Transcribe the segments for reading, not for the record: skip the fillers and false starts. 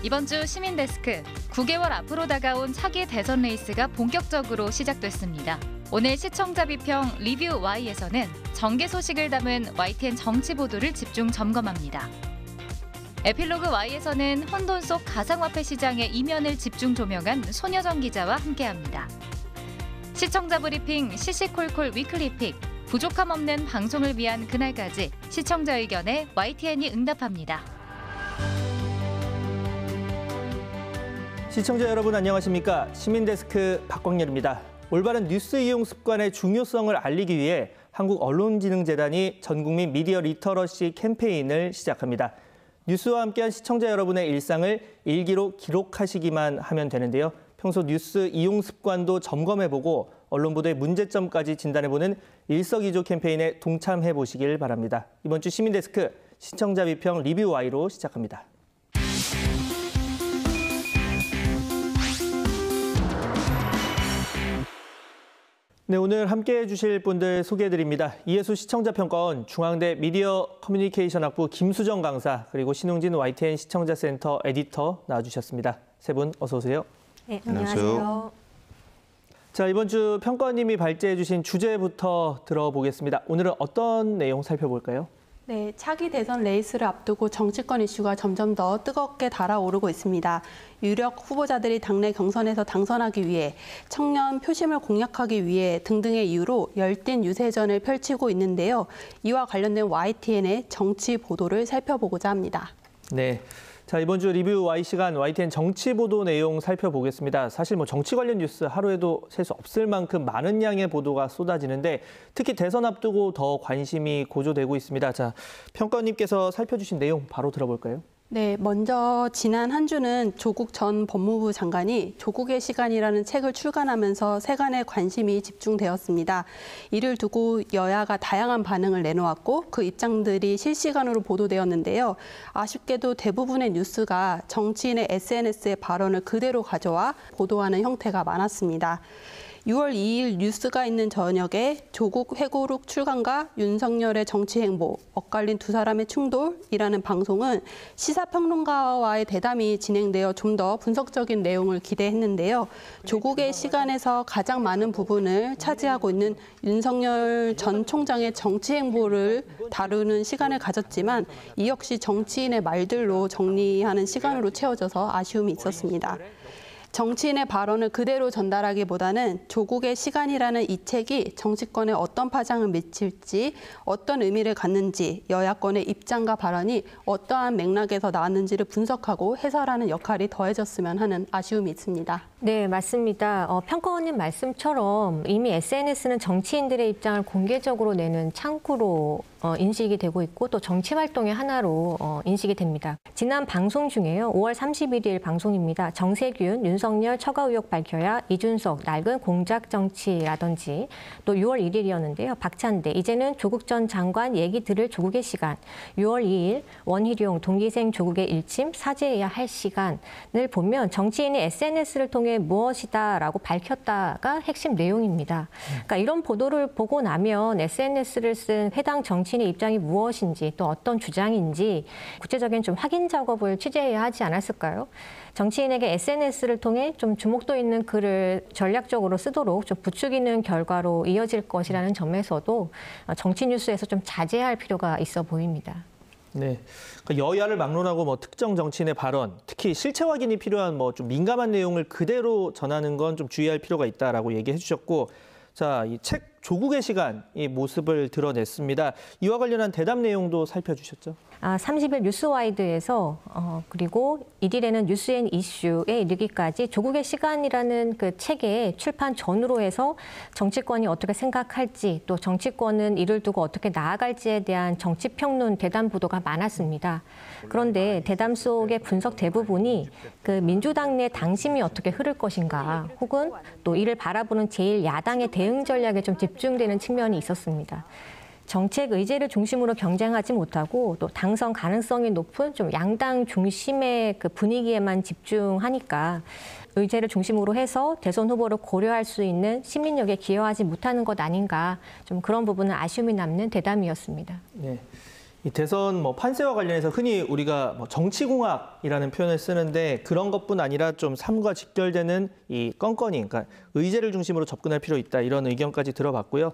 이번 주 시민데스크, 9개월 앞으로 다가온 차기 대선 레이스가 본격적으로 시작됐습니다. 오늘 시청자 비평 리뷰 Y에서는 정계 소식을 담은 YTN 정치 보도를 집중 점검합니다. 에필로그 Y에서는 혼돈 속 가상화폐 시장의 이면을 집중 조명한 손여정 기자와 함께합니다. 시청자 브리핑 시시콜콜 위클리픽, 부족함 없는 방송을 위한 그날까지 시청자 의견에 YTN이 응답합니다. 시청자 여러분 안녕하십니까? 시민데스크 박광렬입니다. 올바른 뉴스 이용 습관의 중요성을 알리기 위해 한국언론진흥재단이 전국민 미디어 리터러시 캠페인을 시작합니다. 뉴스와 함께한 시청자 여러분의 일상을 일기로 기록하시기만 하면 되는데요. 평소 뉴스 이용 습관도 점검해보고 언론 보도의 문제점까지 진단해보는 일석이조 캠페인에 동참해보시길 바랍니다. 이번 주 시민데스크 시청자 비평 리뷰 Y로 시작합니다. 네, 오늘 함께해 주실 분들 소개해드립니다. 이해수 시청자평가원, 중앙대 미디어 커뮤니케이션 학부 김수정 강사, 그리고 신웅진 YTN 시청자센터 에디터 나와주셨습니다. 세 분 어서 오세요. 네, 안녕하세요. 자, 이번 주 평가원님이 발제해 주신 주제부터 들어보겠습니다. 오늘은 어떤 내용 살펴볼까요? 네, 차기 대선 레이스를 앞두고 정치권 이슈가 점점 더 뜨겁게 달아오르고 있습니다. 유력 후보자들이 당내 경선에서 당선하기 위해 청년 표심을 공략하기 위해 등등의 이유로 열띤 유세전을 펼치고 있는데요. 이와 관련된 YTN의 정치 보도를 살펴보고자 합니다. 네. 자, 이번 주 리뷰 Y 시간 YTN 정치 보도 내용 살펴보겠습니다. 사실 정치 관련 뉴스 하루에도 셀 수 없을 만큼 많은 양의 보도가 쏟아지는데 특히 대선 앞두고 더 관심이 고조되고 있습니다. 자, 평가원님께서 살펴주신 내용 바로 들어볼까요? 네, 먼저 지난 한 주는 조국 전 법무부 장관이 조국의 시간이라는 책을 출간하면서 세간의 관심이 집중되었습니다. 이를 두고 여야가 다양한 반응을 내놓았고 그 입장들이 실시간으로 보도되었는데요. 아쉽게도 대부분의 뉴스가 정치인의 SNS의 발언을 그대로 가져와 보도하는 형태가 많았습니다. 6월 2일 뉴스가 있는 저녁에 조국 회고록 출간과 윤석열의 정치 행보, 엇갈린 두 사람의 충돌이라는 방송은 시사평론가와의 대담이 진행되어 좀 더 분석적인 내용을 기대했는데요. 조국의 시간에서 가장 많은 부분을 차지하고 있는 윤석열 전 총장의 정치 행보를 다루는 시간을 가졌지만 이 역시 정치인의 말들로 정리하는 시간으로 채워져서 아쉬움이 있었습니다. 정치인의 발언을 그대로 전달하기보다는 조국의 시간이라는 이 책이 정치권에 어떤 파장을 미칠지, 어떤 의미를 갖는지, 여야권의 입장과 발언이 어떠한 맥락에서 나왔는지를 분석하고 해설하는 역할이 더해졌으면 하는 아쉬움이 있습니다. 네, 맞습니다. 평가원님 말씀처럼 이미 SNS는 정치인들의 입장을 공개적으로 내는 창구로 인식이 되고 있고 또 정치 활동의 하나로 인식이 됩니다. 지난 방송 중에요. 5월 31일 방송입니다. 정세균, 윤석열 처가 의혹 밝혀야 이준석 낡은 공작 정치라든지 또 6월 1일이었는데요. 박찬대, 이제는 조국 전 장관 얘기 들을 조국의 시간. 6월 2일 원희룡, 동기생 조국의 일침 사죄해야 할 시간을 보면 정치인이 SNS를 통해 무엇이다라고 밝혔다가 핵심 내용입니다. 그러니까 이런 보도를 보고 나면 SNS를 쓴 해당 정치인의 입장이 무엇인지 또 어떤 주장인지 구체적인 좀 확인 작업을 취재해야 하지 않았을까요? 정치인에게 SNS를 통해 좀 주목도 있는 글을 전략적으로 쓰도록 좀 부추기는 결과로 이어질 것이라는 점에서도 정치 뉴스에서 좀 자제할 필요가 있어 보입니다. 네, 그러니까 여야를 막론하고 특정 정치인의 발언, 특히 실체 확인이 필요한 좀 민감한 내용을 그대로 전하는 건 좀 주의할 필요가 있다라고 얘기해 주셨고, 자, 이 책 조국의 시간 이 모습을 드러냈습니다. 이와 관련한 대담 내용도 살펴주셨죠? 30일 뉴스와이드에서 그리고 1일에는 뉴스앤 이슈에 이르기까지 조국의 시간이라는 그 책의 출판 전후로 해서 정치권이 어떻게 생각할지 또 정치권은 이를 두고 어떻게 나아갈지에 대한 정치평론 대담 보도가 많았습니다. 그런데 대담 속의 분석 대부분이 그 민주당 내 당심이 어떻게 흐를 것인가 혹은 또 이를 바라보는 제1야당의 대응 전략에 좀 집중되는 측면이 있었습니다. 정책 의제를 중심으로 경쟁하지 못하고 또 당선 가능성이 높은 좀 양당 중심의 그 분위기에만 집중하니까 의제를 중심으로 해서 대선 후보를 고려할 수 있는 시민력에 기여하지 못하는 것 아닌가, 좀 그런 부분은 아쉬움이 남는 대담이었습니다. 네. 이 대선 판세와 관련해서 흔히 우리가 정치공학이라는 표현을 쓰는데 그런 것뿐 아니라 좀 삶과 직결되는 이 건건이, 그러니까 의제를 중심으로 접근할 필요 있다 이런 의견까지 들어봤고요.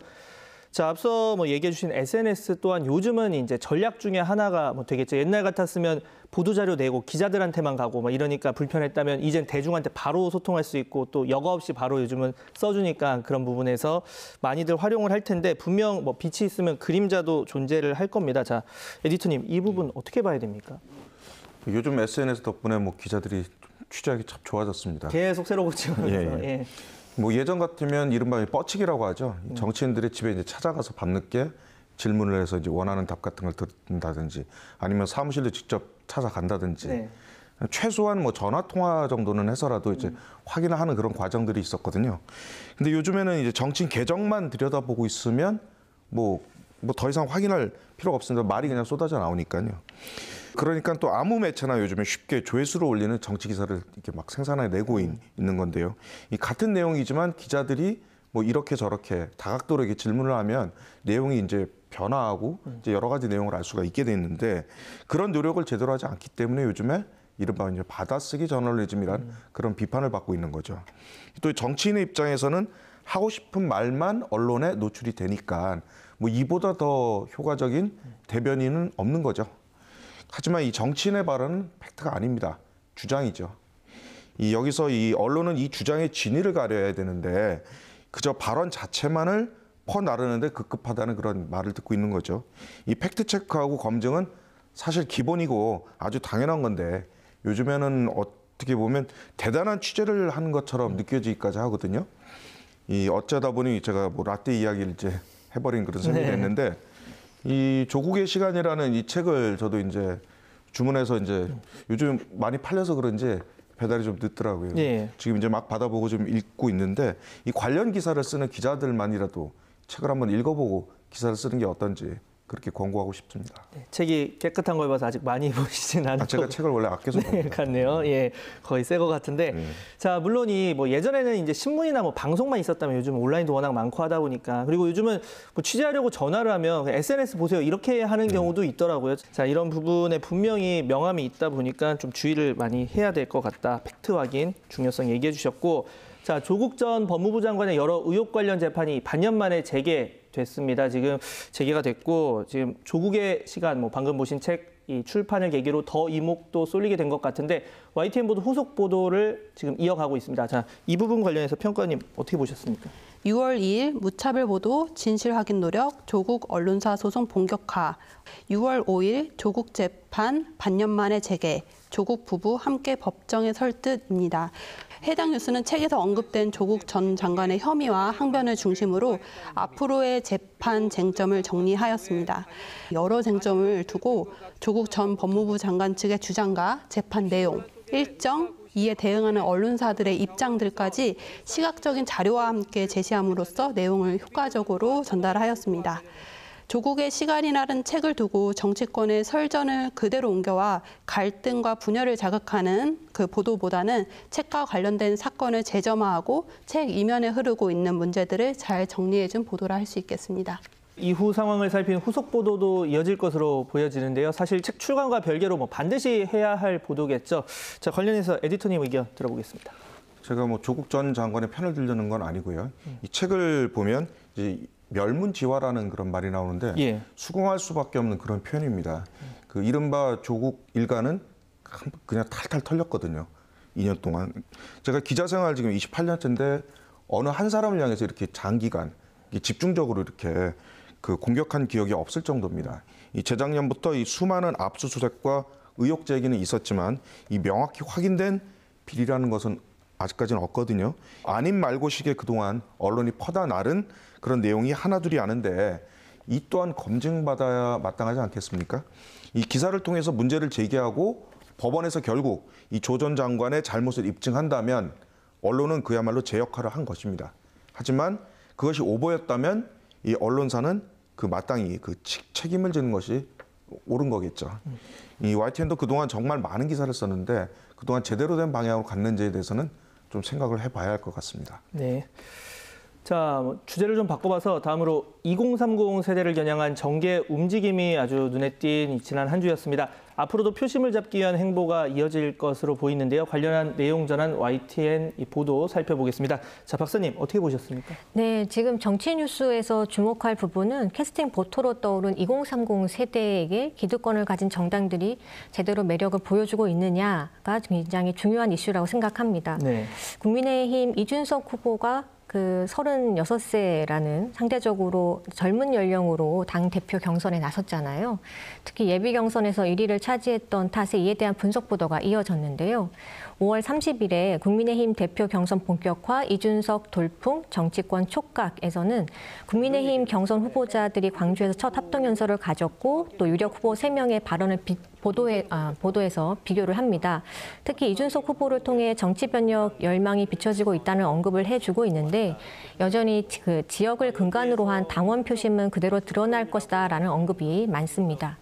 자, 앞서 얘기해 주신 SNS 또한 요즘은 이제 전략 중에 하나가 되겠죠. 옛날 같았으면 보도자료 내고 기자들한테만 가고 이러니까 불편했다면 이젠 대중한테 바로 소통할 수 있고 또 여과 없이 바로 요즘은 써주니까 그런 부분에서 많이들 활용을 할 텐데 분명 빛이 있으면 그림자도 존재를 할 겁니다. 자, 에디터님 이 부분 어떻게 봐야 됩니까? 요즘 SNS 덕분에 기자들이 취재하기 참 좋아졌습니다. 계속 새로 고치면서. 예. 예전 같으면 이른바 뻗치기라고 하죠. 정치인들의 집에 이제 찾아가서 밤늦게 질문을 해서 이제 원하는 답 같은 걸 듣는다든지 아니면 사무실로 직접 찾아간다든지 네. 최소한 전화 통화 정도는 해서라도 이제 확인을 하는 그런 과정들이 있었거든요. 근데 요즘에는 이제 정치인 계정만 들여다보고 있으면 더 이상 확인할 필요가 없습니다. 말이 그냥 쏟아져 나오니까요. 그러니까 또 아무 매체나 요즘에 쉽게 조회수를 올리는 정치 기사를 이렇게 막 생산해내고 있는 건데요. 이 같은 내용이지만 기자들이 이렇게 저렇게 다각도로 이렇게 질문을 하면 내용이 이제 변화하고 이제 여러 가지 내용을 알 수가 있게 돼 있는데 그런 노력을 제대로 하지 않기 때문에 요즘에 이른바 이제 받아쓰기 저널리즘이란 그런 비판을 받고 있는 거죠. 또 정치인의 입장에서는 하고 싶은 말만 언론에 노출이 되니까 이보다 더 효과적인 대변인은 없는 거죠. 하지만 이 정치인의 발언은 팩트가 아닙니다. 주장이죠. 여기서 이 언론은 이 주장의 진위를 가려야 되는데 그저 발언 자체만을 퍼나르는데 급급하다는 그런 말을 듣고 있는 거죠. 이 팩트 체크하고 검증은 사실 기본이고 아주 당연한 건데 요즘에는 어떻게 보면 대단한 취재를 하는 것처럼 느껴지기까지 하거든요. 어쩌다 보니 제가 라떼 이야기를 이제 해버린 그런 셈이 됐는데 이 조국의 시간이라는 이 책을 저도 이제 주문해서 이제 요즘 많이 팔려서 그런지 배달이 좀 늦더라고요. 예. 지금 이제 막 받아보고 좀 읽고 있는데 이 관련 기사를 쓰는 기자들만이라도 책을 한번 읽어보고 기사를 쓰는 게 어떤지 그렇게 권고하고 싶습니다. 네, 책이 깨끗한 걸 봐서 아직 많이 보시진 않고. 제가 책을 원래 아껴서 봅니다. 같네요. 예, 거의 새 것 같은데. 자, 물론 예전에는 이제 신문이나 방송만 있었다면 요즘 온라인도 워낙 많고 하다 보니까 그리고 요즘은 취재하려고 전화를 하면 SNS 보세요 이렇게 하는 경우도 있더라고요. 자, 이런 부분에 분명히 명암이 있다 보니까 좀 주의를 많이 해야 될 것 같다. 팩트 확인 중요성 얘기해 주셨고. 자, 조국 전 법무부 장관의 여러 의혹 관련 재판이 반년 만에 재개됐습니다. 지금 재개가 됐고 지금 조국의 시간 방금 보신 책 이 출판을 계기로 더 이목도 쏠리게 된 것 같은데 YTN 보도 후속 보도를 지금 이어가고 있습니다. 자, 이 부분 관련해서 평가님 어떻게 보셨습니까? 6월 2일 무차별 보도 진실 확인 노력 조국 언론사 소송 본격화. 6월 5일 조국 재판 반년 만에 재개. 조국 부부 함께 법정에 설 듯입니다. 해당 뉴스는 책에서 언급된 조국 전 장관의 혐의와 항변을 중심으로 앞으로의 재판 쟁점을 정리하였습니다. 여러 쟁점을 두고 조국 전 법무부 장관 측의 주장과 재판 내용, 일정, 이에 대응하는 언론사들의 입장들까지 시각적인 자료와 함께 제시함으로써 내용을 효과적으로 전달하였습니다. 조국의 시간이라는 책을 두고 정치권의 설전을 그대로 옮겨와 갈등과 분열을 자극하는 그 보도보다는 책과 관련된 사건을 재점화하고 책 이면에 흐르고 있는 문제들을 잘 정리해준 보도를 할 수 있겠습니다. 이후 상황을 살피는 후속 보도도 이어질 것으로 보여지는데요. 사실 책 출간과 별개로 반드시 해야 할 보도겠죠. 자, 관련해서 에디터님 의견 들어보겠습니다. 제가 조국 전 장관의 편을 들려는 건 아니고요. 이 책을 보면 이제 멸문지화라는 그런 말이 나오는데 예. 수긍할 수밖에 없는 그런 표현입니다. 그 이른바 조국 일가는 그냥 탈탈 털렸거든요. 2년 동안. 제가 기자 생활 지금 28년째인데 어느 한 사람을 향해서 이렇게 장기간 집중적으로 이렇게 그 공격한 기억이 없을 정도입니다. 이 재작년부터 이 수많은 압수수색과 의혹 제기는 있었지만 이 명확히 확인된 비리라는 것은 아직까지는 없거든요. 아닌 말고식에 그동안 언론이 퍼다 나른 그런 내용이 하나둘이 아는데 이 또한 검증받아야 마땅하지 않겠습니까? 이 기사를 통해서 문제를 제기하고 법원에서 결국 이 조 전 장관의 잘못을 입증한다면 언론은 그야말로 제 역할을 한 것입니다. 하지만 그것이 오보였다면 이 언론사는 그 마땅히 그 책임을 지는 것이 옳은 거겠죠. 이 YTN도 그동안 정말 많은 기사를 썼는데 그동안 제대로 된 방향으로 갔는지에 대해서는 좀 생각을 해봐야 할 것 같습니다. 네. 자, 주제를 좀 바꿔봐서 다음으로 2030 세대를 겨냥한 정계 움직임이 아주 눈에 띈 지난 한 주였습니다. 앞으로도 표심을 잡기 위한 행보가 이어질 것으로 보이는데요. 관련한 내용 전한 YTN 이 보도 살펴보겠습니다. 자, 박사님 어떻게 보셨습니까? 네, 지금 정치 뉴스에서 주목할 부분은 캐스팅 보토로 떠오른 2030 세대에게 기득권을 가진 정당들이 제대로 매력을 보여주고 있느냐가 굉장히 중요한 이슈라고 생각합니다. 네. 국민의힘 이준석 후보가 그 36세라는 상대적으로 젊은 연령으로 당 대표 경선에 나섰잖아요. 특히 예비 경선에서 1위를 차지했던 탓에 이에 대한 분석 보도가 이어졌는데요. 5월 30일에 국민의힘 대표 경선 본격화 이준석 돌풍 정치권 촉각에서는 국민의힘 경선 후보자들이 광주에서 첫 합동연설을 가졌고 또 유력 후보 3명의 발언을 보도에서 비교를 합니다. 특히 이준석 후보를 통해 정치 변혁 열망이 비춰지고 있다는 언급을 해주고 있는데 여전히 그 지역을 근간으로 한 당원 표심은 그대로 드러날 것이다라는 언급이 많습니다.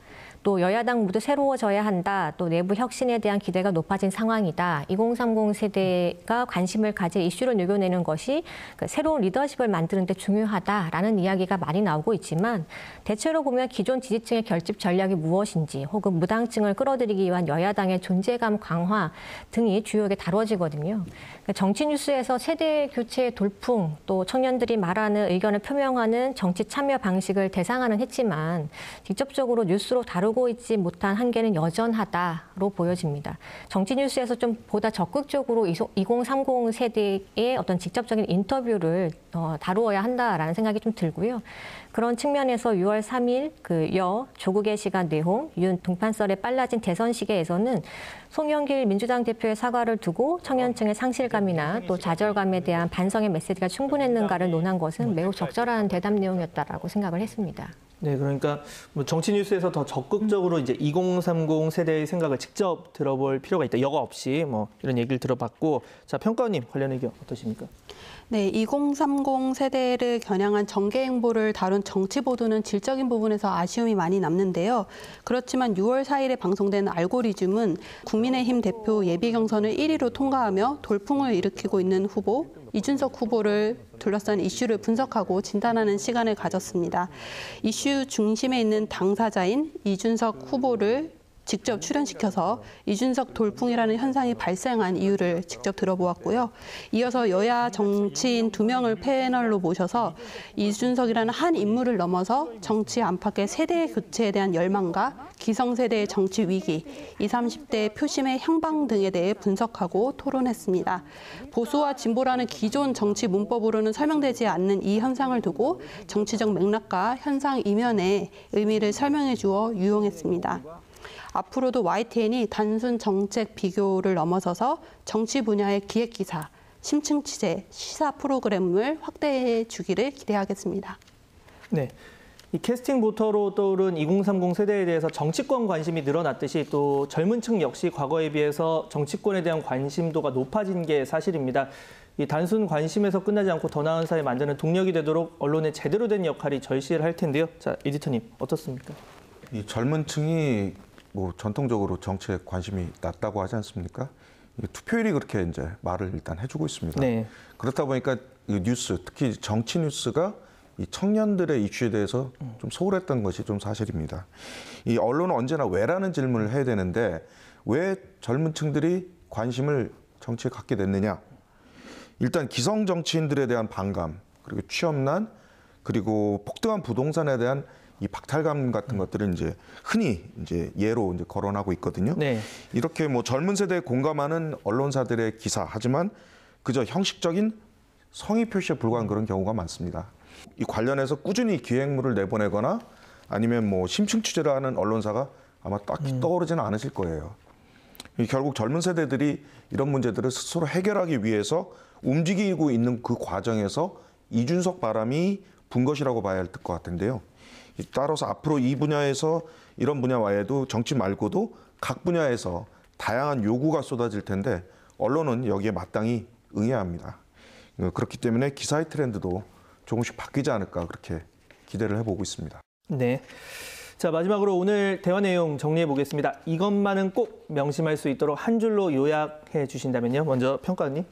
또 여야당 모두 새로워져야 한다. 또 내부 혁신에 대한 기대가 높아진 상황이다. 2030 세대가 관심을 가질 이슈를 녹여내는 것이 새로운 리더십을 만드는 데 중요하다라는 이야기가 많이 나오고 있지만 대체로 보면 기존 지지층의 결집 전략이 무엇인지 혹은 무당층을 끌어들이기 위한 여야당의 존재감 강화 등이 주요하게 다뤄지거든요. 정치 뉴스에서 세대 교체의 돌풍 또 청년들이 말하는 의견을 표명하는 정치 참여 방식을 대상화는 했지만 직접적으로 뉴스로 다루고 있지 못한 한계는 여전하다로 보여집니다. 정치 뉴스에서 좀 보다 적극적으로 2030 세대의 어떤 직접적인 인터뷰를 다루어야 한다라는 생각이 좀 들고요. 그런 측면에서 6월 3일 그 조국의 시간 내홍, 윤 동판설의 빨라진 대선 시기에서는 송영길 민주당 대표의 사과를 두고 청년층의 상실감이나 또 좌절감에 대한 반성의 메시지가 충분했는가를 논한 것은 매우 적절한 대답 내용이었다라고 생각을 했습니다. 네, 그러니까 뭐 정치 뉴스에서 더 적극적으로 이제 2030 세대의 생각을 직접 들어볼 필요가 있다. 여과 없이 뭐 이런 얘기를 들어봤고, 자, 평가원님 관련 의견 어떠십니까? 네, 2030 세대를 겨냥한 정계 행보를 다룬 정치 보도는 질적인 부분에서 아쉬움이 많이 남는데요. 그렇지만 6월 4일에 방송된 알고리즘은 국민의힘 대표 예비 경선을 1위로 통과하며 돌풍을 일으키고 있는 후보 이준석 후보를 둘러싼 이슈를 분석하고 진단하는 시간을 가졌습니다. 이슈 중심에 있는 당사자인 이준석 후보를 직접 출연시켜서 이준석 돌풍이라는 현상이 발생한 이유를 직접 들어보았고요. 이어서 여야 정치인 2명을 패널로 모셔서 이준석이라는 한 인물을 넘어서 정치 안팎의 세대 교체에 대한 열망과 기성세대의 정치 위기, 20, 30대의 표심의 향방 등에 대해 분석하고 토론했습니다. 보수와 진보라는 기존 정치 문법으로는 설명되지 않는 이 현상을 두고 정치적 맥락과 현상 이면의 의미를 설명해 주어 유용했습니다. 앞으로도 YTN이 단순 정책 비교를 넘어서서 정치 분야의 기획기사, 심층 취재, 시사 프로그램을 확대해 주기를 기대하겠습니다. 네. 이 캐스팅 보터로 떠오른 2030 세대에 대해서 정치권 관심이 늘어났듯이 또 젊은 층 역시 과거에 비해서 정치권에 대한 관심도가 높아진 게 사실입니다. 이 단순 관심에서 끝나지 않고 더 나은 사회 만드는 동력이 되도록 언론의 제대로 된 역할이 절실할 텐데요. 자, 에디터님 어떻습니까? 이 젊은 층이 뭐 전통적으로 정치에 관심이 낮다고 하지 않습니까? 투표율이 그렇게 이제 말을 일단 해주고 있습니다. 네. 그렇다 보니까 이 뉴스, 특히 정치 뉴스가 이 청년들의 이슈에 대해서 좀 소홀했던 것이 좀 사실입니다. 이 언론은 언제나 왜라는 질문을 해야 되는데 왜 젊은 층들이 관심을 정치에 갖게 됐느냐? 일단 기성 정치인들에 대한 반감, 그리고 취업난, 그리고 폭등한 부동산에 대한 이 박탈감 같은 것들을 이제 흔히 이제 예로 이제 거론하고 있거든요. 네. 이렇게 뭐 젊은 세대에 공감하는 언론사들의 기사, 하지만 그저 형식적인 성의 표시에 불과한 그런 경우가 많습니다. 이 관련해서 꾸준히 기획물을 내보내거나 아니면 뭐 심층 취재를 하는 언론사가 아마 딱히 떠오르지는 않으실 거예요. 결국 젊은 세대들이 이런 문제들을 스스로 해결하기 위해서 움직이고 있는 그 과정에서 이준석 바람이 분 것이라고 봐야 할 것 같은데요. 따라서 앞으로 이 분야에서 이런 분야 외에도 정치 말고도 각 분야에서 다양한 요구가 쏟아질 텐데 언론은 여기에 마땅히 응해야 합니다. 그렇기 때문에 기사의 트렌드도 조금씩 바뀌지 않을까 그렇게 기대를 해보고 있습니다. 네. 자, 마지막으로 오늘 대화 내용 정리해 보겠습니다. 이것만은 꼭 명심할 수 있도록 한 줄로 요약해 주신다면요. 먼저 평가원님.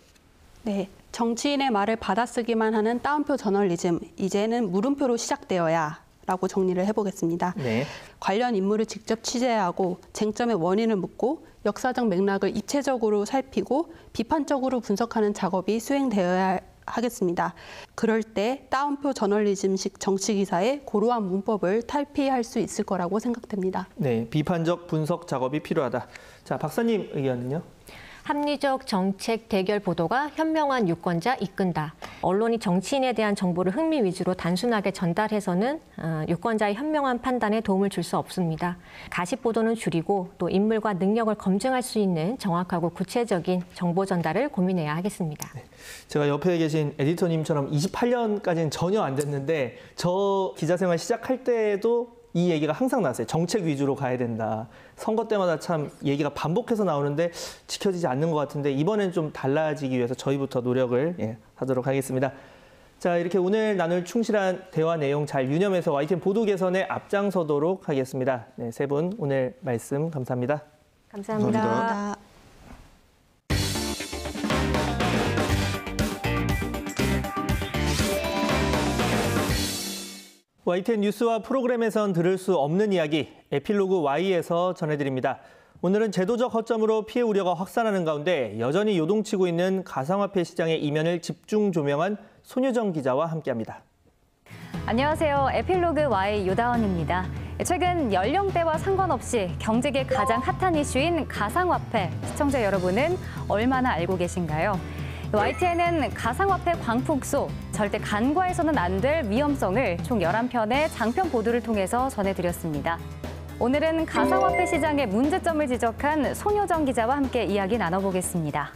네, 정치인의 말을 받아쓰기만 하는 따옴표 저널리즘, 이제는 물음표로 시작되어야 라고 정리를 해보겠습니다. 네. 관련 인물을 직접 취재하고 쟁점의 원인을 묻고 역사적 맥락을 입체적으로 살피고 비판적으로 분석하는 작업이 수행되어야 하겠습니다. 그럴 때 따옴표 저널리즘식 정치기사의 고루한 문법을 탈피할 수 있을 거라고 생각됩니다. 네, 비판적 분석 작업이 필요하다. 자, 박사님 의견은요? 합리적 정책 대결 보도가 현명한 유권자 이끈다. 언론이 정치인에 대한 정보를 흥미 위주로 단순하게 전달해서는 유권자의 현명한 판단에 도움을 줄 수 없습니다. 가십 보도는 줄이고 또 인물과 능력을 검증할 수 있는 정확하고 구체적인 정보 전달을 고민해야 하겠습니다. 네. 제가 옆에 계신 에디터님처럼 28년까지는 전혀 안 됐는데 저 기자 생활 시작할 때도 이 얘기가 항상 나왔어요. 정책 위주로 가야 된다. 선거 때마다 참 얘기가 반복해서 나오는데 지켜지지 않는 것 같은데 이번엔 좀 달라지기 위해서 저희부터 노력을 하도록 하겠습니다. 자, 이렇게 오늘 나눌 충실한 대화 내용 잘 유념해서 YTN 보도 개선에 앞장서도록 하겠습니다. 네, 세 분 오늘 말씀 감사합니다. 감사합니다. 감사합니다. YTN 뉴스와 프로그램에선 들을 수 없는 이야기, 에필로그 Y에서 전해드립니다. 오늘은 제도적 허점으로 피해 우려가 확산하는 가운데 여전히 요동치고 있는 가상화폐 시장의 이면을 집중 조명한 손유정 기자와 함께합니다. 안녕하세요. 에필로그 Y 유다원입니다. 최근 연령대와 상관없이 경제계 가장 핫한 이슈인 가상화폐, 시청자 여러분은 얼마나 알고 계신가요? YTN은 가상화폐 광풍속, 절대 간과해서는 안 될 위험성을 총 11편의 장편 보도를 통해서 전해드렸습니다. 오늘은 가상화폐 시장의 문제점을 지적한 손효정 기자와 함께 이야기 나눠보겠습니다.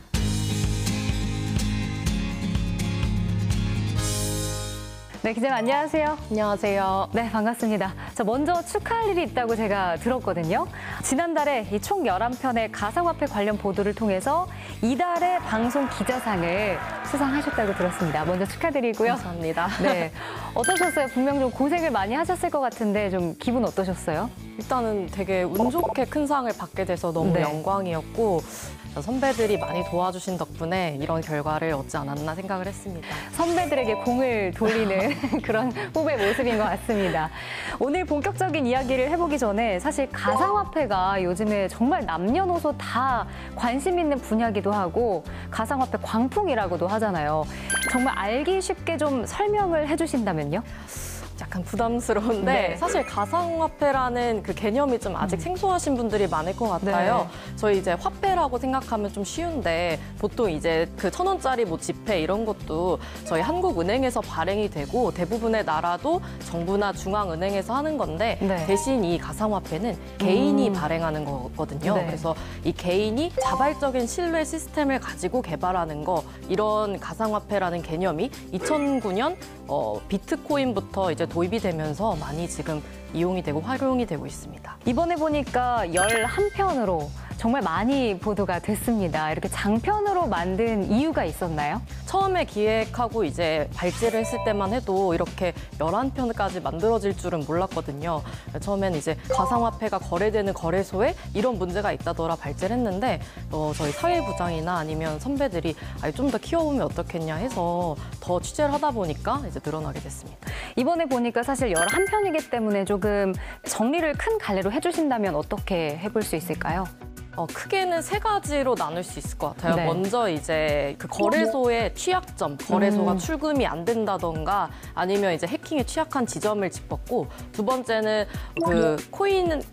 네, 기자님 안녕하세요. 안녕하세요. 네, 반갑습니다. 자, 먼저 축하할 일이 있다고 제가 들었거든요. 지난달에 이 총 11편의 가상화폐 관련 보도를 통해서 이달의 방송 기자상을 수상하셨다고 들었습니다. 먼저 축하드리고요. 감사합니다. 네, 어떠셨어요? 분명 좀 고생을 많이 하셨을 것 같은데 좀 기분 어떠셨어요? 일단은 되게 운 좋게 큰 상을 받게 돼서 너무 네. 영광이었고 선배들이 많이 도와주신 덕분에 이런 결과를 얻지 않았나 생각을 했습니다. 선배들에게 공을 돌리는 그런 후배 모습인 것 같습니다. 오늘 본격적인 이야기를 해보기 전에 사실 가상화폐가 요즘에 정말 남녀노소 다 관심 있는 분야기도 하고 가상화폐 광풍이라고도 하잖아요. 정말 알기 쉽게 좀 설명을 해주신다면요? 약간 부담스러운데 네. 사실 가상화폐라는 그 개념이 좀 아직 생소하신 분들이 많을 것 같아요. 네. 저희 이제 화폐라고 생각하면 좀 쉬운데 보통 이제 그 1,000원짜리 뭐 지폐 이런 것도 저희 한국은행에서 발행이 되고 대부분의 나라도 정부나 중앙은행에서 하는 건데 네. 대신 이 가상화폐는 개인이 발행하는 거거든요. 네. 그래서 이 개인이 자발적인 신뢰 시스템을 가지고 개발하는 거 이런 가상화폐라는 개념이 2009년 비트코인부터 이제 도입이 되면서 많이 지금 이용이 되고 활용이 되고 있습니다. 이번에 보니까 11편으로 정말 많이 보도가 됐습니다. 이렇게 장편으로 만든 이유가 있었나요? 처음에 기획하고 이제 발제를 했을 때만 해도 이렇게 11편까지 만들어질 줄은 몰랐거든요. 처음에는 이제 가상화폐가 거래되는 거래소에 이런 문제가 있다더라 발제를 했는데 저희 사회부장이나 아니면 선배들이 좀 더 키워보면 어떻겠냐 해서 더 취재를 하다 보니까 이제 늘어나게 됐습니다. 이번에 보니까 사실 11편이기 때문에 조금 정리를 큰 갈래로 해주신다면 어떻게 해볼 수 있을까요? 크게는 3가지로 나눌 수 있을 것 같아요. 네. 먼저 이제 그 거래소의 취약점, 거래소가 출금이 안 된다던가 아니면 이제 해킹에 취약한 지점을 짚었고 두 번째는 그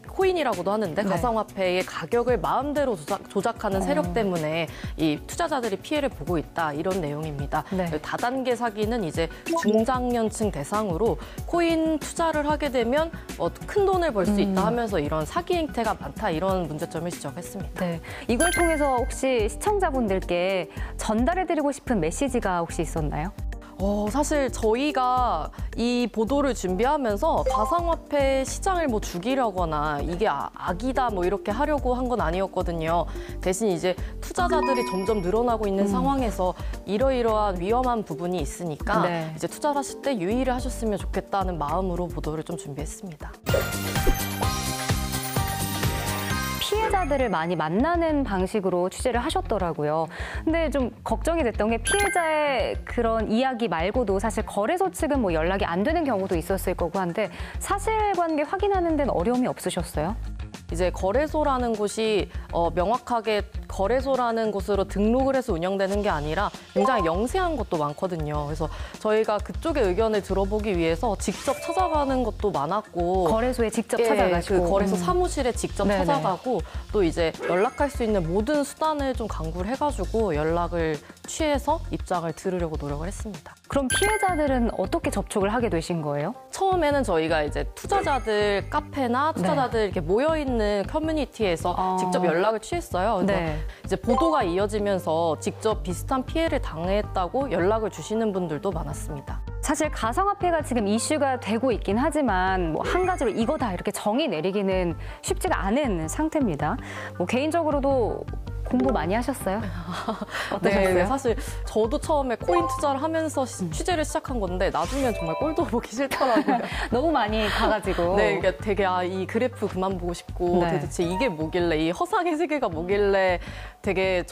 코인이라고도 하는데 네. 가상화폐의 가격을 마음대로 조작하는 세력 때문에 이 투자자들이 피해를 보고 있다 이런 내용입니다. 네. 다단계 사기는 이제 중장년층 대상으로 코인 투자를 하게 되면 큰 돈을 벌 수 있다 하면서 이런 사기 행태가 많다 이런 문제점을 지적했습니다. 네, 이걸 통해서 혹시 시청자분들께 전달해드리고 싶은 메시지가 혹시 있었나요? 사실 저희가 이 보도를 준비하면서 가상화폐 시장을 뭐 죽이려거나 이게 악이다 뭐 이렇게 하려고 한 건 아니었거든요. 대신 이제 투자자들이 점점 늘어나고 있는 상황에서 이러이러한 위험한 부분이 있으니까 네. 이제 투자를 하실 때 유의를 하셨으면 좋겠다는 마음으로 보도를 좀 준비했습니다. 피해자들을 많이 만나는 방식으로 취재를 하셨더라고요. 근데 좀 걱정이 됐던 게 피해자의 그런 이야기 말고도 사실 거래소 측은 뭐 연락이 안 되는 경우도 있었을 거고 한데 사실관계 확인하는 데는 어려움이 없으셨어요? 이제 거래소라는 곳이 명확하게 거래소라는 곳으로 등록을 해서 운영되는 게 아니라 굉장히 영세한 것도 많거든요. 그래서 저희가 그쪽의 의견을 들어보기 위해서 직접 찾아가는 것도 많았고 거래소에 직접 예, 찾아가시고 그 거래소 사무실에 직접 네네. 찾아가고 또 이제 연락할 수 있는 모든 수단을 좀 강구를 해가지고 연락을 취해서 입장을 들으려고 노력을 했습니다. 그럼 피해자들은 어떻게 접촉을 하게 되신 거예요? 처음에는 저희가 이제 투자자들 카페나 투자자들 이렇게 모여 있는 커뮤니티에서 직접 연락을 취했어요. 그래서 네. 이제 보도가 이어지면서 직접 비슷한 피해를 당했다고 연락을 주시는 분들도 많았습니다. 사실 가상화폐가 지금 이슈가 되고 있긴 하지만 뭐 한 가지로 이거다 이렇게 정의 내리기는 쉽지가 않은 상태입니다. 뭐 개인적으로도 공부 많이 하셨어요? 어떠셨어요? 네, 사실 저도 처음에 코인 투자를 하면서 취재를 시작한 건데 나중엔 정말 꼴도 보기 싫더라고요. 너무 많이 가가지고. 네, 그러니까 되게 이 그래프 그만 보고 싶고 네. 도대체 이게 뭐길래 이 허상의 세계가 뭐길래 되게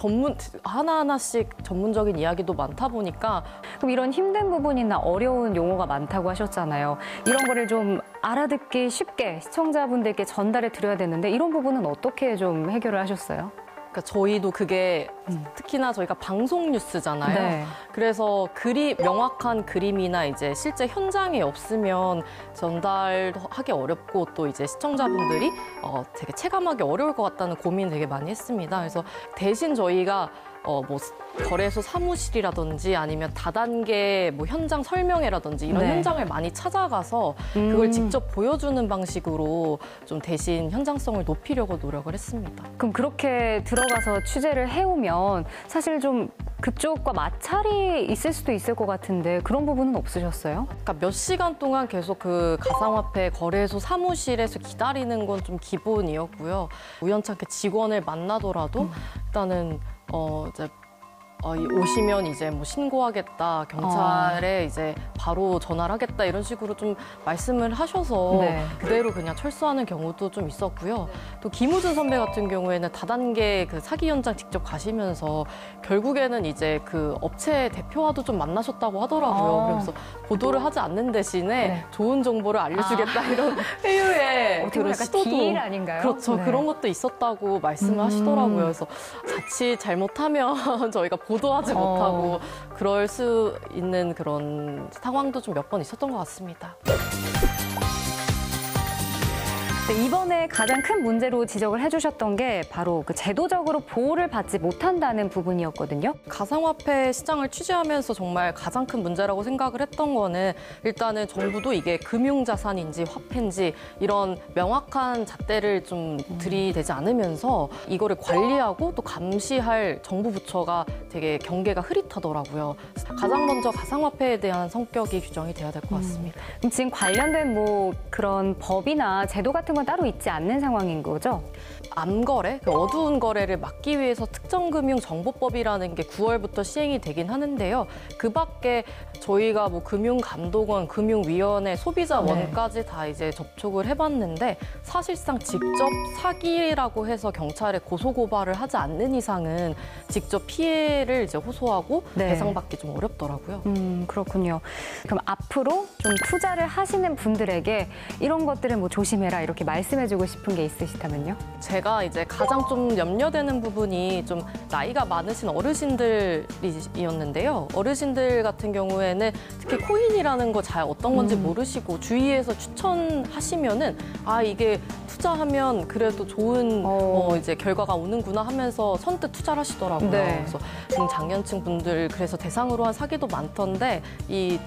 하나하나씩 전문적인 이야기도 많다 보니까 그럼 이런 힘든 부분이나 어려운 용어가 많다고 하셨잖아요. 이런 거를 좀 알아듣기 쉽게 시청자분들께 전달해 드려야 되는데 이런 부분은 어떻게 좀 해결을 하셨어요? 그러니까 저희도 그게 특히나 저희가 방송 뉴스잖아요. 네. 그래서 명확한 그림이나 이제 실제 현장이 없으면 전달하기 어렵고 또 이제 시청자분들이 되게 체감하기 어려울 것 같다는 고민 되게 많이 했습니다. 그래서 대신 저희가 뭐 거래소 사무실이라든지 아니면 다단계 뭐 현장 설명회라든지 이런 네. 현장을 많이 찾아가서 그걸 직접 보여주는 방식으로 좀 대신 현장성을 높이려고 노력을 했습니다. 그럼 그렇게 들어가서 취재를 해오면 사실 좀 그쪽과 마찰이 있을 수도 있을 것 같은데 그런 부분은 없으셨어요? 그러니까 몇 시간 동안 계속 그 가상화폐 거래소 사무실에서 기다리는 건 좀 기본이었고요. 우연찮게 직원을 만나더라도 일단은 이제 오시면 이제 뭐 신고하겠다, 경찰에 이제 바로 전화를 하겠다 이런 식으로 좀 말씀을 하셔서 네. 그대로 그냥 철수하는 경우도 좀 있었고요. 또 김우준 선배 같은 경우에는 다단계 그 사기 현장 직접 가시면서 결국에는 이제 그 업체 대표와도 좀 만나셨다고 하더라고요. 그래서 보도를 하지 않는 대신에 네. 좋은 정보를 알려주겠다 이런 회유의 어떻게 그런 약간 시도도 딜 아닌가요? 그렇죠. 네. 그런 것도 있었다고 말씀을 하시더라고요. 그래서 자칫 잘못하면 저희가 보도하지 못하고 그럴 수 있는 그런 상황도 좀 몇 번 있었던 것 같습니다. 네, 이번에 가장 큰 문제로 지적을 해주셨던 게 바로 그 제도적으로 보호를 받지 못한다는 부분이었거든요. 가상화폐 시장을 취재하면서 정말 가장 큰 문제라고 생각을 했던 거는 일단은 정부도 이게 금융자산인지 화폐인지 이런 명확한 잣대를 좀 들이대지 않으면서 이거를 관리하고 또 감시할 정부 부처가 되게 경계가 흐릿하더라고요. 가장 먼저 가상화폐에 대한 성격이 규정이 돼야 될 것 같습니다. 그럼 지금 관련된 뭐 그런 법이나 제도 같은 건 따로 있지 않는 상황인 거죠? 암거래, 그 어두운 거래를 막기 위해서 특정금융정보법이라는 게 9월부터 시행이 되긴 하는데요. 그 밖에 저희가 뭐 금융감독원, 금융위원회, 소비자원까지 다 이제 접촉을 해봤는데 사실상 직접 사기라고 해서 경찰에 고소고발을 하지 않는 이상은 직접 피해를 이제 호소하고 네. 배상받기 좀 어렵더라고요. 그렇군요. 그럼 앞으로 좀 투자를 하시는 분들에게 이런 것들을 뭐 조심해라 이렇게 말씀해주고 싶은 게 있으시다면요? 제가 이제 가장 좀 염려되는 부분이 좀 나이가 많으신 어르신들이었는데요. 어르신들 같은 경우에는 특히 코인이라는 거 잘 어떤 건지 모르시고 주위에서 추천하시면은 이게 투자하면 그래도 좋은 이제 결과가 오는구나 하면서 선뜻 투자를 하시더라고요. 네. 그래서 중장년층 분들 그래서 대상으로 한 사기도 많던데 이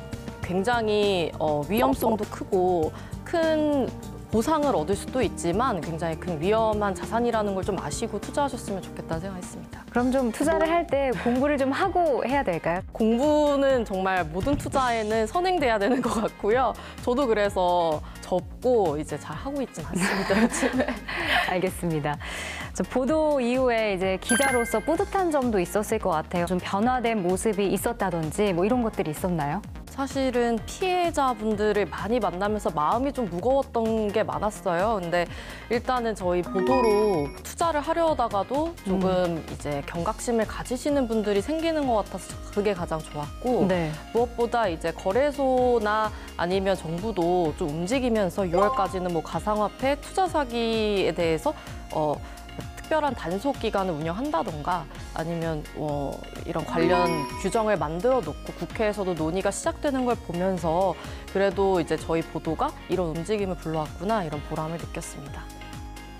굉장히 위험성도 크고 큰 보상을 얻을 수도 있지만 굉장히 큰 위험한 자산이라는 걸 좀 아시고 투자하셨으면 좋겠다는 생각했습니다. 그럼 좀 투자를 할 때 공부를 좀 하고 해야 될까요? 공부는 정말 모든 투자에는 선행돼야 되는 것 같고요. 저도 그래서 접고 이제 잘 하고 있진 않습니다. 요즘에. 알겠습니다. 보도 이후에 이제 기자로서 뿌듯한 점도 있었을 것 같아요. 좀 변화된 모습이 있었다든지 뭐 이런 것들이 있었나요? 사실은 피해자분들을 많이 만나면서 마음이 좀 무거웠던 게 많았어요. 근데 일단은 저희 보도로 투자를 하려다가도 조금 이제 경각심을 가지시는 분들이 생기는 것 같아서 그게 가장 좋았고 네. 무엇보다 이제 거래소나 아니면 정부도 좀 움직이면서 6월까지는 뭐 가상화폐 투자 사기에 대해서 특별한 단속 기간을 운영한다던가 아니면 이런 관련 규정을 만들어 놓고 국회에서도 논의가 시작되는 걸 보면서 그래도 이제 저희 보도가 이런 움직임을 불러왔구나 이런 보람을 느꼈습니다.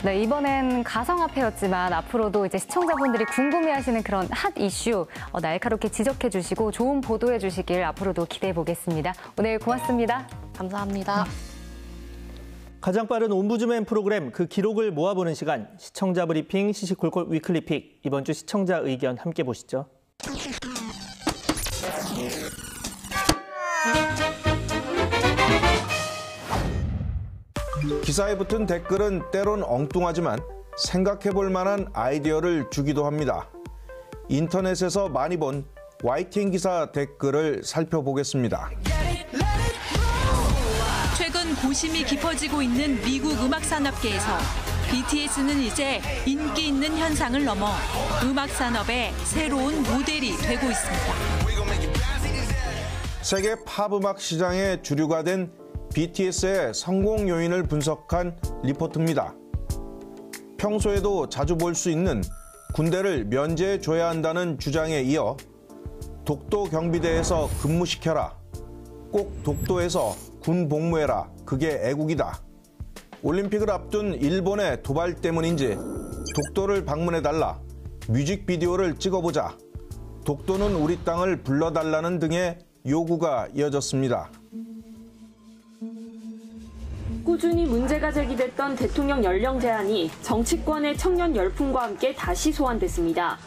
네, 이번엔 가상화폐였지만 앞으로도 이제 시청자분들이 궁금해하시는 그런 핫 이슈 날카롭게 지적해 주시고 좋은 보도해 주시길 앞으로도 기대해 보겠습니다. 오늘 고맙습니다. 감사합니다. 가장 빠른 옴부즈맨 프로그램 그 기록을 모아보는 시간 시청자 브리핑 시시콜콜 위클리픽 이번 주 시청자 의견 함께 보시죠. 기사에 붙은 댓글은 때론 엉뚱하지만 생각해볼 만한 아이디어를 주기도 합니다. 인터넷에서 많이 본 YTN 기사 댓글을 살펴보겠습니다. 최근 고심이 깊어지고 있는 미국 음악 산업계에서 BTS는 이제 인기 있는 현상을 넘어 음악 산업의 새로운 모델이 되고 있습니다. 세계 팝 음악 시장의 주류가 된 BTS의 성공 요인을 분석한 리포트입니다. 평소에도 자주 볼 수 있는 군대를 면제해줘야 한다는 주장에 이어 독도 경비대에서 근무시켜라. 꼭 독도에서 군 복무해라. 그게 애국이다. 올림픽을 앞둔 일본의 도발 때문인지 독도를 방문해달라. 뮤직비디오를 찍어보자. 독도는 우리 땅을 불러달라는 등의 요구가 이어졌습니다. 꾸준히 문제가 제기됐던 대통령 연령 제한이 정치권의 청년 열풍과 함께 다시 소환됐습니다.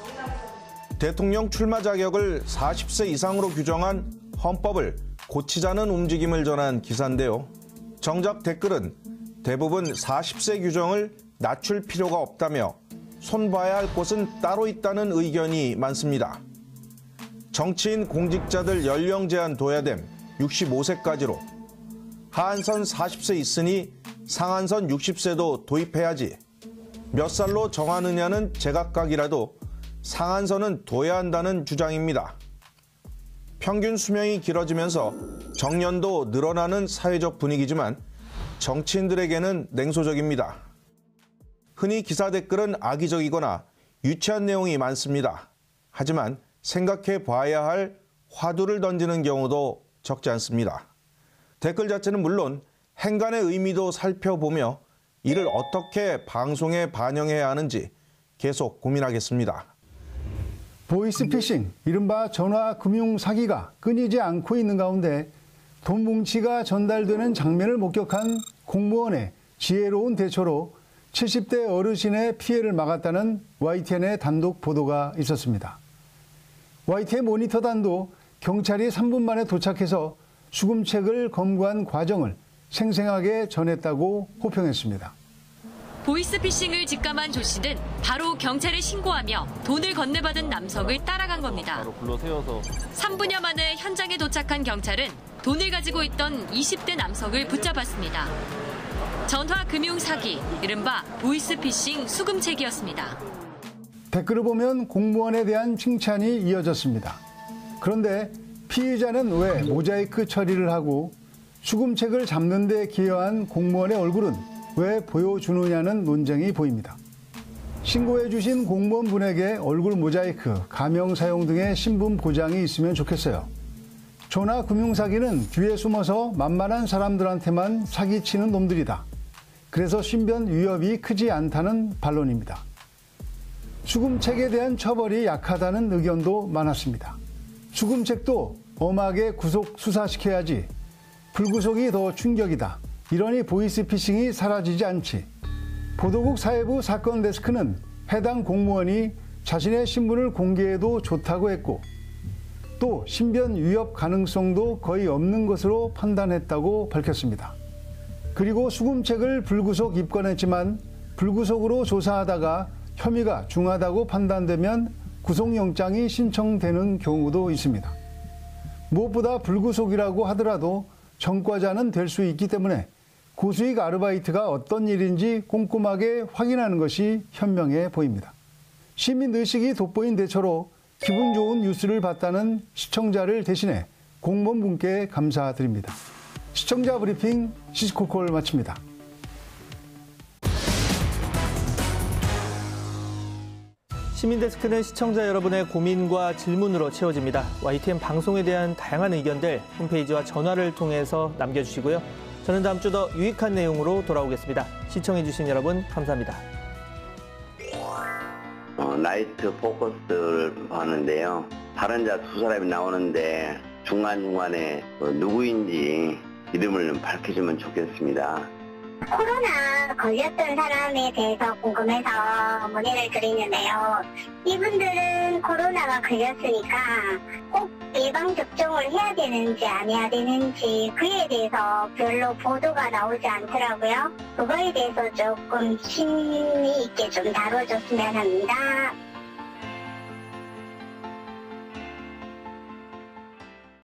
대통령 출마 자격을 40세 이상으로 규정한 헌법을 고치자는 움직임을 전한 기사인데요. 정작 댓글은 대부분 40세 규정을 낮출 필요가 없다며 손봐야 할 곳은 따로 있다는 의견이 많습니다. 정치인 공직자들 연령 제한 둬야됨 65세까지로 하한선 40세 있으니 상한선 60세도 도입해야지. 몇 살로 정하느냐는 제각각이라도 상한선은 둬야 한다는 주장입니다. 평균 수명이 길어지면서 정년도 늘어나는 사회적 분위기지만 정치인들에게는 냉소적입니다. 흔히 기사 댓글은 악의적이거나 유치한 내용이 많습니다. 하지만 생각해 봐야 할 화두를 던지는 경우도 적지 않습니다. 댓글 자체는 물론 행간의 의미도 살펴보며 이를 어떻게 방송에 반영해야 하는지 계속 고민하겠습니다. 보이스피싱, 이른바 전화 금융 사기가 끊이지 않고 있는 가운데 돈 뭉치가 전달되는 장면을 목격한 공무원의 지혜로운 대처로 70대 어르신의 피해를 막았다는 YTN의 단독 보도가 있었습니다. YTN 모니터단도 경찰이 3분 만에 도착해서 수금책을 검거한 과정을 생생하게 전했다고 호평했습니다. 보이스피싱을 직감한 조 씨는 바로 경찰에 신고하며 돈을 건네받은 남성을 따라간 겁니다. 바로 불러 세워서 3분여 만에 현장에 도착한 경찰은 돈을 가지고 있던 20대 남성을 붙잡았습니다. 전화 금융 사기, 이른바 보이스피싱 수금책이었습니다. 댓글을 보면 공무원에 대한 칭찬이 이어졌습니다. 그런데 피의자는 왜 모자이크 처리를 하고 수금책을 잡는 데 기여한 공무원의 얼굴은 왜 보여주느냐는 논쟁이 보입니다. 신고해 주신 공무원분에게 얼굴 모자이크, 가명 사용 등의 신분 보장이 있으면 좋겠어요. 전화 금융사기는 뒤에 숨어서 만만한 사람들한테만 사기치는 놈들이다. 그래서 신변 위협이 크지 않다는 반론입니다. 수금책에 대한 처벌이 약하다는 의견도 많았습니다. 수금책도 엄하게 구속 수사시켜야지. 불구속이 더 충격이다. 이러니 보이스피싱이 사라지지 않지. 보도국 사회부 사건 데스크는 해당 공무원이 자신의 신분을 공개해도 좋다고 했고 또 신변 위협 가능성도 거의 없는 것으로 판단했다고 밝혔습니다. 그리고 수금책을 불구속 입건했지만 불구속으로 조사하다가 혐의가 중하다고 판단되면 구속영장이 신청되는 경우도 있습니다. 무엇보다 불구속이라고 하더라도 전과자는 될 수 있기 때문에 고수익 아르바이트가 어떤 일인지 꼼꼼하게 확인하는 것이 현명해 보입니다. 시민 의식이 돋보인 대처로 기분 좋은 뉴스를 봤다는 시청자를 대신해 공무원분께 감사드립니다. 시청자 브리핑 시시콜콜 마칩니다. 시민데스크는 시청자 여러분의 고민과 질문으로 채워집니다. YTN 방송에 대한 다양한 의견들 홈페이지와 전화를 통해서 남겨주시고요. 저는 다음 주 더 유익한 내용으로 돌아오겠습니다. 시청해주신 여러분 감사합니다. 나이트 포커스를 하는데요. 발언자 두 사람이 나오는데 중간중간에 누구인지 이름을 좀 밝혀주면 좋겠습니다. 코로나 걸렸던 사람에 대해서 궁금해서 문의를 드리는데요. 이분들은 코로나가 걸렸으니까 꼭 예방접종을 해야 되는지 안 해야 되는지 그에 대해서 별로 보도가 나오지 않더라고요. 그거에 대해서 조금 심의 있게 좀 다뤄줬으면 합니다.